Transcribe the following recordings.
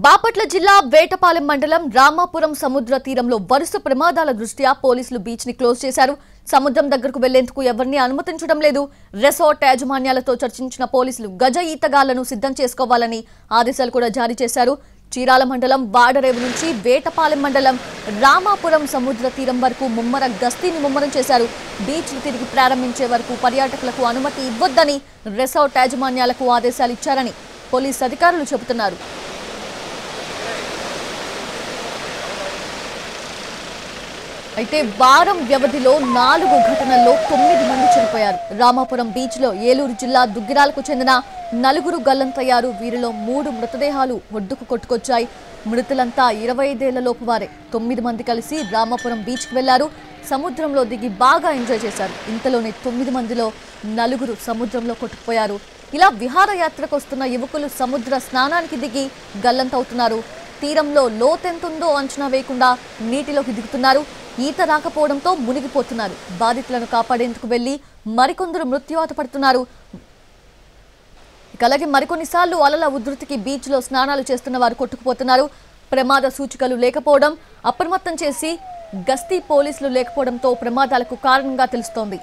బాపట్ల జిల్లా వేటపాలెం మండలం రామాపురం సముద్ర తీరంలో వరుస ప్రమాదాల దృష్ట్యా పోలీసులు బీచ్ ని క్లోజ్ చేశారు. సముద్రం దగ్గరకు వెళ్లేందుకు ఎవరిని అనుమతించడం లేదు. రిసార్ట్ యాజమాన్యాలతో చర్చించిన పోలీసులు గజ ఈతగాళ్లను సిద్ధం చేసుకోవాలని ఆదేశాలు కూడా జారీ చేశారు. చీరాల మండలం వాడరేవు నుంచి వేటపాలెం మండలం రామాపురం సముద్ర తీరం వరకు ముమ్మర గస్తీని ముమ్మరం చేశారు. బీచ్ తిరిగి ప్రారంభించే వరకు పర్యాటకులకు అనుమతి ఇవ్వొద్దని రిసార్ట్ యాజమాన్యాలకు ఆదేశాలు ఇచ్చారని పోలీసు అధికారులు చెబుతున్నారు. అయితే వారం వ్యవధిలో 4 ఘటనల్లో 9 మంది చనిపోయారు. రామాపురం బీచ్ లో ఏలూరు జిల్లా దుగ్గిరాలకు చెందిన 4 గల్లంతయ్యారు. వీరిలో 3 మృతదేహాలు ఒడ్డుకు కొట్టుకొచ్చాయి. మృతులంతా 25 ఏళ్లలోపు వారే. 9 మంది కలిసి రామాపురం బీచ్ కి వెళ్లారు. సముద్రంలో దిగి బాగా ఎంజాయ్ చేశారు. ఇంతలోనే 9 మందిలో 4 సముద్రంలో కొట్టుకుపోయారు. ఇలా విహారయాత్రకు వస్తున్న యువకులు సముద్ర స్నానానికి దిగి గల్లంతవుతున్నారు. తీరంలో లోతెంతుందో అంచనా వేయకుండా నీటిలోకి దిగుతున్నారు. ఈత రాకపోవడంతో మునిగిపోతున్నారు. బాధితులను కాపాడేందుకు వెళ్లి మరికొందరు మృత్యువాత పడుతున్నారు. అలాగే మరికొన్నిసార్లు అలల ఉధృతికి బీచ్ లో స్నానాలు చేస్తున్న వారు కొట్టుకుపోతున్నారు. ప్రమాద సూచికలు లేకపోవడం, అప్రమత్తం చేసి గస్తీ పోలీసులు లేకపోవడంతో ప్రమాదాలకు కారణంగా తెలుస్తోంది.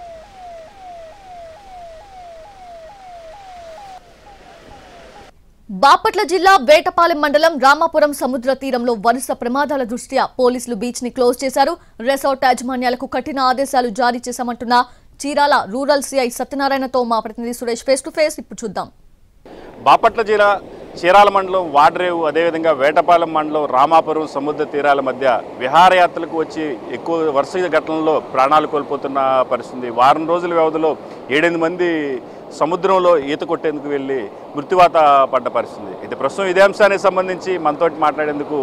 బాపట్ల జిల్లా వేటపాలెం మండలం రామాపురం సముద్ర తీరంలో వరుస ప్రమాదాల దృష్ట్యా పోలీసులు బీచ్ ని క్లోజ్ చేశారు. రిసార్ట్ యాజమాన్యాలకు కఠిన ఆదేశాలు జారీ చేశామంటున్న చీరాల రూరల్ సిఐ సత్యనారాయణతో మా ప్రతినిధి సురేష్ ఫేస్ టు ఫేస్ ఇప్పుడు చూద్దాం. బాపట్ల జిల్లా చీరాల మండలం వాడరేవు, అదేవిధంగా వేటపాలెం మండలం రామాపురం సముద్ర తీరాల మధ్య విహారయాత్రలకు వచ్చి ఎక్కువ వరుస ఘటనల్లో ప్రాణాలు కోల్పోతున్న పరిస్థితి. వారం రోజుల వ్యవధిలో 7-8 మంది సముద్రంలో ఈత కొట్టేందుకు వెళ్ళి మృత్యువాత పడ్డ పరిస్థితి. అయితే ప్రస్తుతం ఇదే అంశానికి సంబంధించి మనతో మాట్లాడేందుకు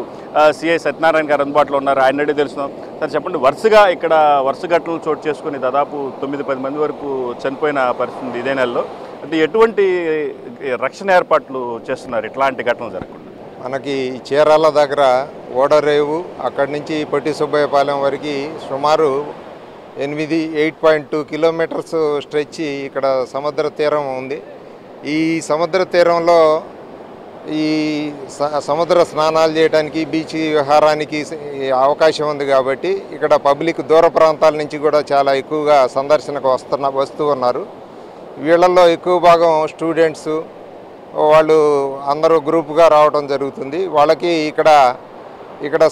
సిఐ సత్యనారాయణ గారు అందుబాటులో ఉన్నారు. ఆయన అడిగి తెలుసుకున్నాం. సార్ చెప్పండి, ఇక్కడ వరుస ఘటనలు చోటు చేసుకుని దాదాపు 9-10 మంది వరకు చనిపోయిన పరిస్థితి ఇదే నెలలో. అంటే ఎటువంటి రక్షణ ఏర్పాట్లు చేస్తున్నారు ఇట్లాంటి ఘటనలు జరగకుండా? మనకి చీరాల దగ్గర ఓడరేవు, అక్కడి నుంచి పొట్టి సుబ్బయ్యపాలెం వరకు సుమారు 8.2 కిలోమీటర్స్ స్ట్రెచ్ ఇక్కడ సముద్ర తీరం ఉంది. ఈ సముద్ర తీరంలో ఈ సముద్ర స్నానాలు చేయడానికి, బీచ్ విహారానికి అవకాశం ఉంది. కాబట్టి ఇక్కడ పబ్లిక్ దూర ప్రాంతాల నుంచి కూడా చాలా ఎక్కువగా సందర్శనకు వస్తూ ఉన్నారు. వీళ్ళల్లో ఎక్కువ భాగం స్టూడెంట్స్, వాళ్ళు అందరూ గ్రూప్గా రావడం జరుగుతుంది. వాళ్ళకి ఇక్కడ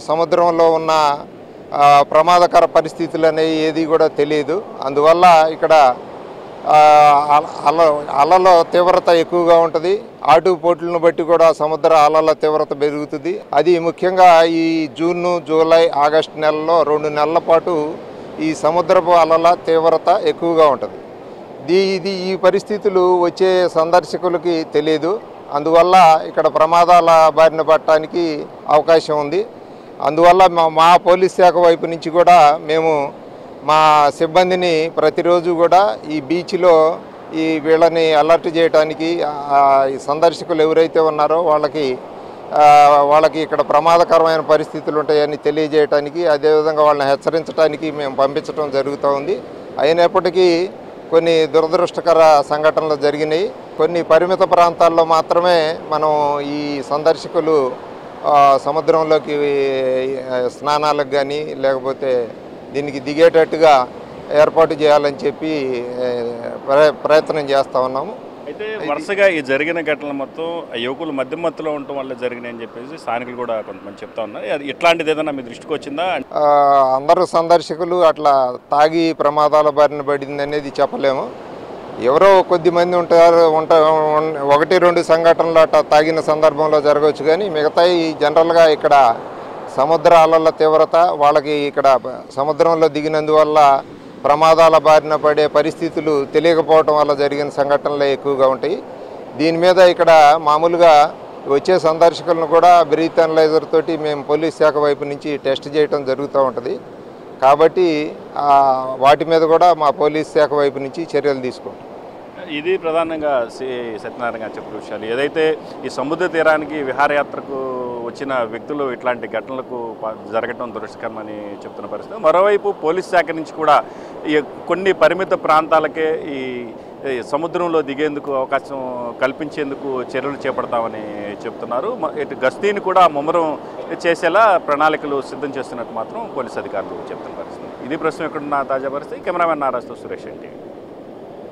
సముద్రంలో ఉన్న ప్రమాదకర పరిస్థితులు అనేవి ఏది కూడా తెలియదు. అందువల్ల ఇక్కడ అలల తీవ్రత ఎక్కువగా ఉంటుంది. ఆటుపోట్లను బట్టి కూడా సముద్ర అలల తీవ్రత పెరుగుతుంది. అది ముఖ్యంగా ఈ జూన్, జూలై, ఆగస్టు నెలలో 2 నెలల పాటు ఈ సముద్రపు అలల తీవ్రత ఎక్కువగా ఉంటుంది. ఈ పరిస్థితులు వచ్చే సందర్శకులకి తెలియదు. అందువల్ల ఇక్కడ ప్రమాదాల బారిన పడటానికి అవకాశం ఉంది. అందువల్ల మా పోలీస్ శాఖ వైపు నుంచి కూడా మేము మా సిబ్బందిని ప్రతిరోజు కూడా ఈ బీచ్లో వీళ్ళని అలర్ట్ చేయడానికి, సందర్శకులు ఎవరైతే ఉన్నారో వాళ్ళకి ఇక్కడ ప్రమాదకరమైన పరిస్థితులు ఉంటాయని తెలియజేయడానికి, అదేవిధంగా వాళ్ళని హెచ్చరించడానికి మేము పంపించడం జరుగుతూ ఉంది. అయినప్పటికీ కొన్ని దురదృష్టకర సంఘటనలు జరిగినాయి. కొన్ని పరిమిత ప్రాంతాల్లో మాత్రమే మనం ఈ సందర్శకులు సముద్రంలోకి స్నానాలకు కానీ లేకపోతే దీనికి దిగేటట్టుగా ఏర్పాటు చేయాలని చెప్పి ప్రయత్నం చేస్తూ ఉన్నాము. అయితే వరుసగా ఈ జరిగిన ఘటనలు మొత్తం యువకులు మధ్యలో ఉండటం వల్ల జరిగినాయని చెప్పేసి స్థానికులు కూడా కొంతమంది చెప్తా ఉన్నారు. అది ఇట్లాంటిది ఏదైనా మీ దృష్టికి వచ్చిందా? అందరూ సందర్శకులు అట్లా తాగి ప్రమాదాల బారిన పడింది అనేది చెప్పలేము. ఎవరో కొద్దిమంది ఉంటారు. 1-2 సంఘటనలు అట్లా తాగిన సందర్భంలో జరగవచ్చు. కానీ మిగతాయి జనరల్గా ఇక్కడ సముద్ర అలల తీవ్రత, వాళ్ళకి ఇక్కడ సముద్రంలో దిగినందువల్ల ప్రమాదాల బారిన పడే పరిస్థితులు తెలియకపోవటం వల్ల జరిగిన సంఘటనలే ఎక్కువగా ఉంటాయి. దీని మీద ఇక్కడ మామూలుగా వచ్చే సందర్శకులను కూడా బ్రీత్ అనలైజర్ తోటి మేము పోలీస్ శాఖ వైపు నుంచి టెస్ట్ చేయడం జరుగుతూ ఉంటుంది. కాబట్టి వాటి మీద కూడా మా పోలీస్ శాఖ వైపు నుంచి చర్యలు తీసుకుంటాం. ఇది ప్రధానంగా సత్యనారాయణ గారు చెప్పిన విషయాలు. ఏదైతే ఈ సముద్ర తీరానికి విహారయాత్రకు వచ్చిన వ్యక్తులు ఇట్లాంటి ఘటనలకు జరగటం దురదృష్టకరమని చెప్తున్న పరిస్థితి. మరోవైపు పోలీస్ శాఖ నుంచి కూడా కొన్ని పరిమిత ప్రాంతాలకే ఈ సముద్రంలో దిగేందుకు అవకాశం కల్పించేందుకు చర్యలు చేపడతామని చెప్తున్నారు. ఇటు గస్తీని కూడా ముమ్మరం చేసేలా ప్రణాళికలు సిద్ధం చేస్తున్నట్టు మాత్రం పోలీసు అధికారులు చెప్తున్న పరిస్థితి. ఇది ప్రస్తుతం ఎక్కడున్న తాజా పరిస్థితి. కెమెరామెన్ నారాజ్తో సురేష్ ఎన్టీవీ.